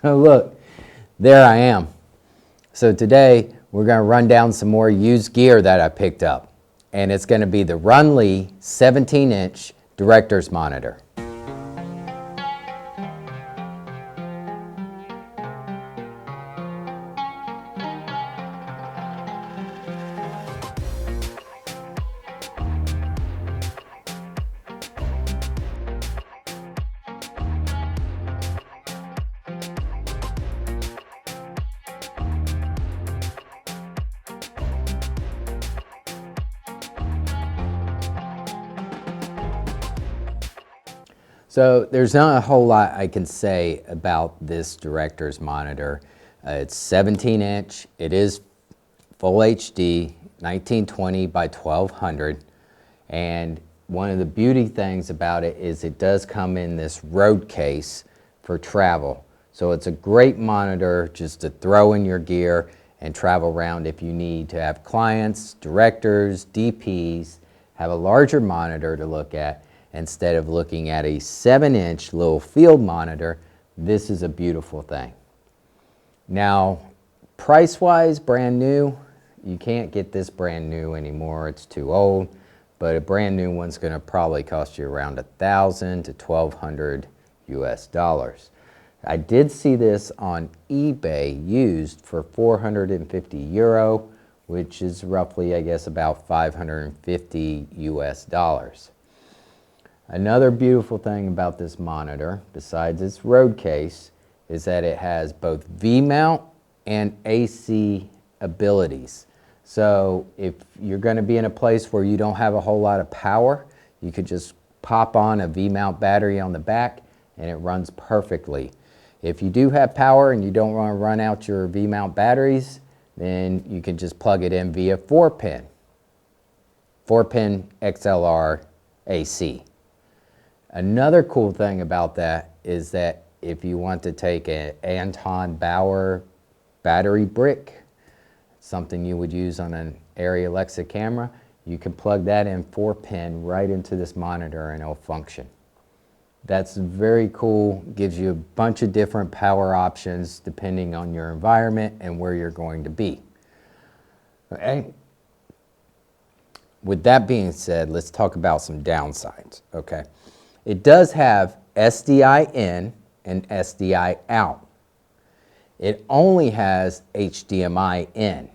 Oh look, there I am. So today we're going to run down some more used gear that I picked up. And it's going to be the RunLee 17-inch director's monitor. So there's not a whole lot I can say about this director's monitor. It's 17-inch, it is full HD, 1920 by 1200, and one of the beauty things about it is it does come in this road case for travel. So it's a great monitor just to throw in your gear and travel around if you need to have clients, directors, DPs, have a larger monitor to look at. Instead of looking at a 7-inch little field monitor, this is a beautiful thing. Now, price-wise, brand new, you can't get this brand new anymore. It's too old, but a brand new one's going to probably cost you around $1,000 to $1,200 US. I did see this on eBay used for 450 euro, which is roughly, I guess, about 550 US. Another beautiful thing about this monitor, besides its road case, is that it has both V-mount and AC abilities. So if you're going to be in a place where you don't have a whole lot of power, you could just pop on a V-mount battery on the back and it runs perfectly. If you do have power and you don't want to run out your V-mount batteries, then you can just plug it in via 4-pin XLR AC. Another cool thing about that is that if you want to take an Anton Bauer battery brick, something you would use on an Arri Alexa camera, you can plug that in 4-pin right into this monitor and it'll function. That's very cool, gives you a bunch of different power options depending on your environment and where you're going to be. Okay. With that being said, let's talk about some downsides, okay? It does have SDI in and SDI out. It only has HDMI in.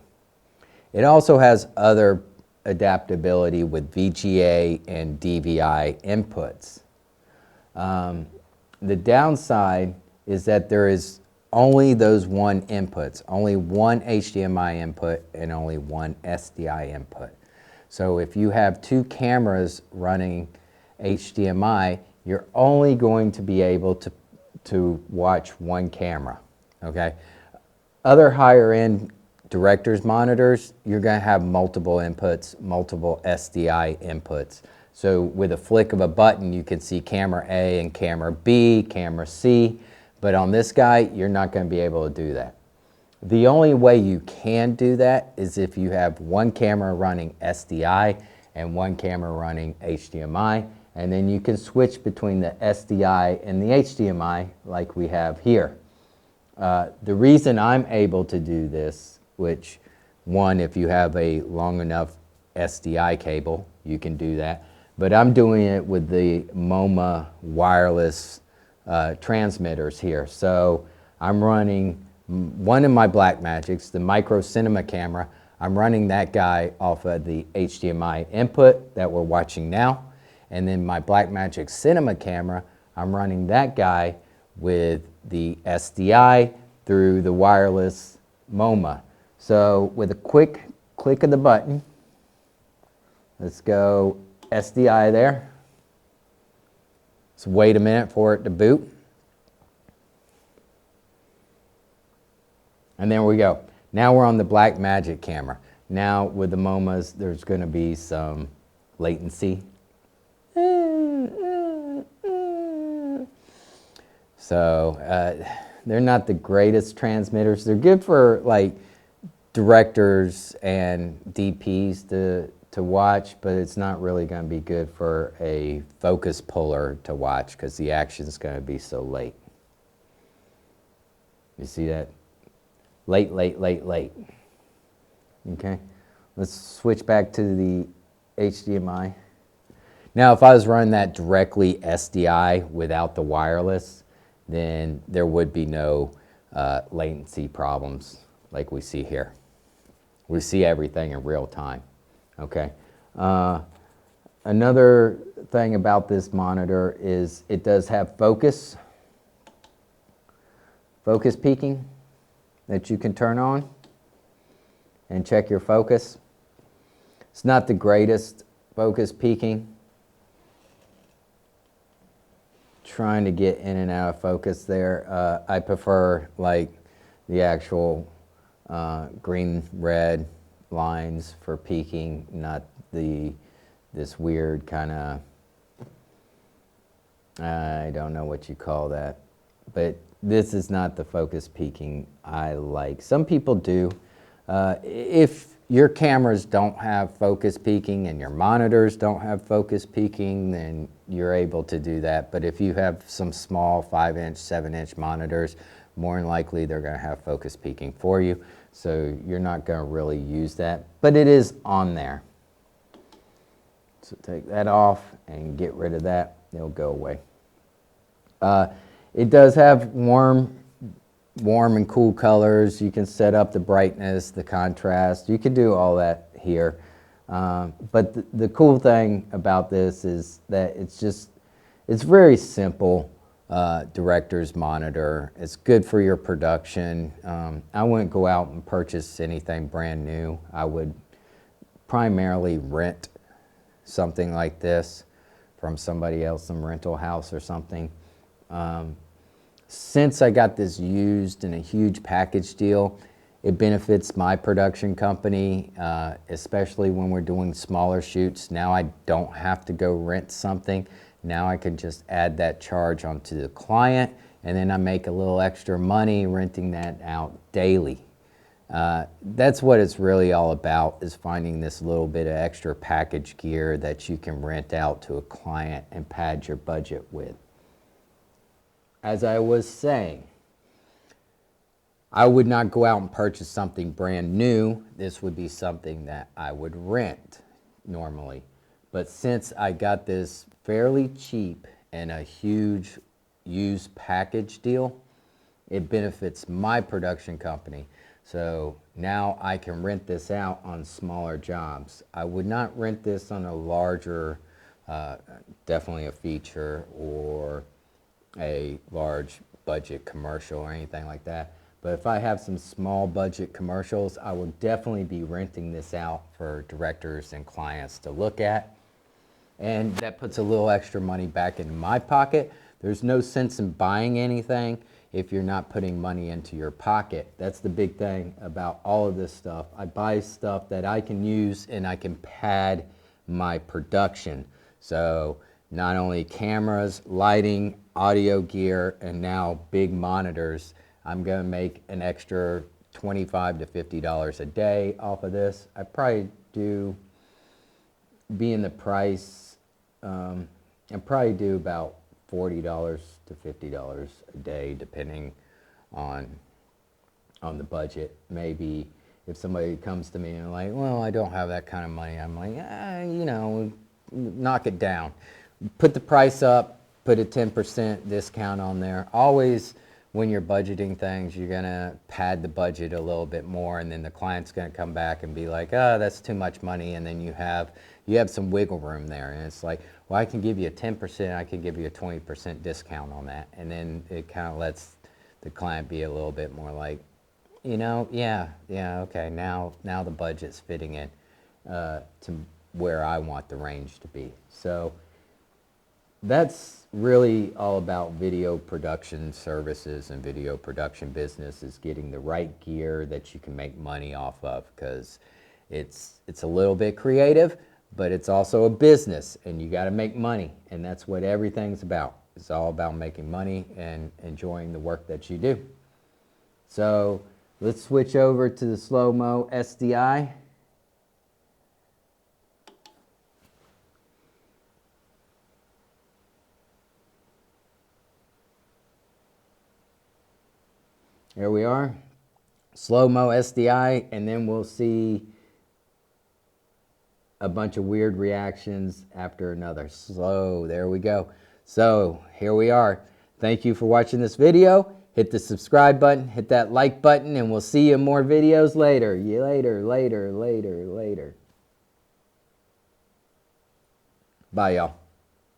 It also has other adaptability with VGA and DVI inputs. The downside is that there is only those one inputs, only one HDMI input and only one SDI input. So if you have two cameras running HDMI, you're only going to be able to watch one camera, okay? Other higher end director's monitors, you're going to have multiple inputs, multiple SDI inputs. So with a flick of a button, you can see camera A and camera B, camera C, but on this guy, you're not going to be able to do that. The only way you can do that is if you have one camera running SDI and one camera running HDMI, and then you can switch between the SDI and the HDMI like we have here. The reason I'm able to do this, which one, if you have a long enough SDI cable, you can do that, but I'm doing it with the MoMA wireless transmitters here. So I'm running one of my Blackmagics, the Micro Cinema camera. I'm running that guy off of the HDMI input that we're watching now. And then my Blackmagic Cinema camera, I'm running that guy with the SDI through the wireless MoMA. So with a quick click of the button, let's go SDI there. Let's wait a minute for it to boot. And there we go. Now we're on the Blackmagic camera. Now with the MoMAs, there's going to be some latency. So they're not the greatest transmitters. They're good for like directors and DPs to watch, but it's not really going to be good for a focus puller to watch because the action is going to be so late. You see that? Late, late, late, late. Okay, let's switch back to the HDMI. Now, if I was running that directly SDI without the wireless, then there would be no latency problems like we see here. We see everything in real time, okay? Another thing about this monitor is it does have focus peaking that you can turn on and check your focus. It's not the greatest focus peaking. Trying to get in and out of focus there. I prefer like the actual green red lines for peaking, not this weird kind of, I don't know what you call that, but this is not the focus peaking I like. Some people do. If your cameras don't have focus peaking and your monitors don't have focus peaking, then you're able to do that. But if you have some small 5-inch, 7-inch monitors, more than likely they're going to have focus peaking for you. So you're not going to really use that. But it is on there. So take that off and get rid of that. It'll go away. It does have warm and cool colors. You can set up the brightness, the contrast. You can do all that here. But the cool thing about this is that it's very simple director's monitor. It's good for your production. I wouldn't go out and purchase anything brand new. I would primarily rent something like this from somebody else, some rental house or something. Since I got this used in a huge package deal, it benefits my production company, especially when we're doing smaller shoots. Now I don't have to go rent something. Now I can just add that charge onto the client, and then I make a little extra money renting that out daily. That's what it's really all about, is finding this little bit of extra package gear that you can rent out to a client and pad your budget with. As I was saying, I would not go out and purchase something brand new. This would be something that I would rent normally. But since I got this fairly cheap and a huge used package deal, it benefits my production company. So now I can rent this out on smaller jobs. I would not rent this on a larger, definitely a feature or a large budget commercial or anything like that. But if I have some small budget commercials, I will definitely be renting this out for directors and clients to look at. And that puts a little extra money back in my pocket. There's no sense in buying anything if you're not putting money into your pocket. That's the big thing about all of this stuff. I buy stuff that I can use and I can pad my production. So not only cameras, lighting, audio gear, and now big monitors, I'm going to make an extra $25 to $50 a day off of this. I probably do, being the price, I probably do about $40 to $50 a day, depending on the budget. Maybe if somebody comes to me and like, well, I don't have that kind of money, I'm like, you know, knock it down. Put the price up, put a 10% discount on there. Always, when you're budgeting things, you're gonna pad the budget a little bit more, and then the client's gonna come back and be like, oh, that's too much money, and then you have some wiggle room there, and it's like, well, I can give you a 10%, I can give you a 20% discount on that, and then it kind of lets the client be a little bit more like, you know, yeah, okay, now the budget's fitting in to where I want the range to be. So that's really all about video production services and video production business, is getting the right gear that you can make money off of, because it's a little bit creative, but it's also a business, and you got to make money, and that's what everything's about. It's all about making money and enjoying the work that you do. So let's switch over to the slow-mo SDI. Here we are. Slow-mo SDI, and then we'll see a bunch of weird reactions after another. So there we go. So here we are. Thank you for watching this video. Hit the subscribe button, hit that like button, and we'll see you in more videos later. Later. Bye, y'all.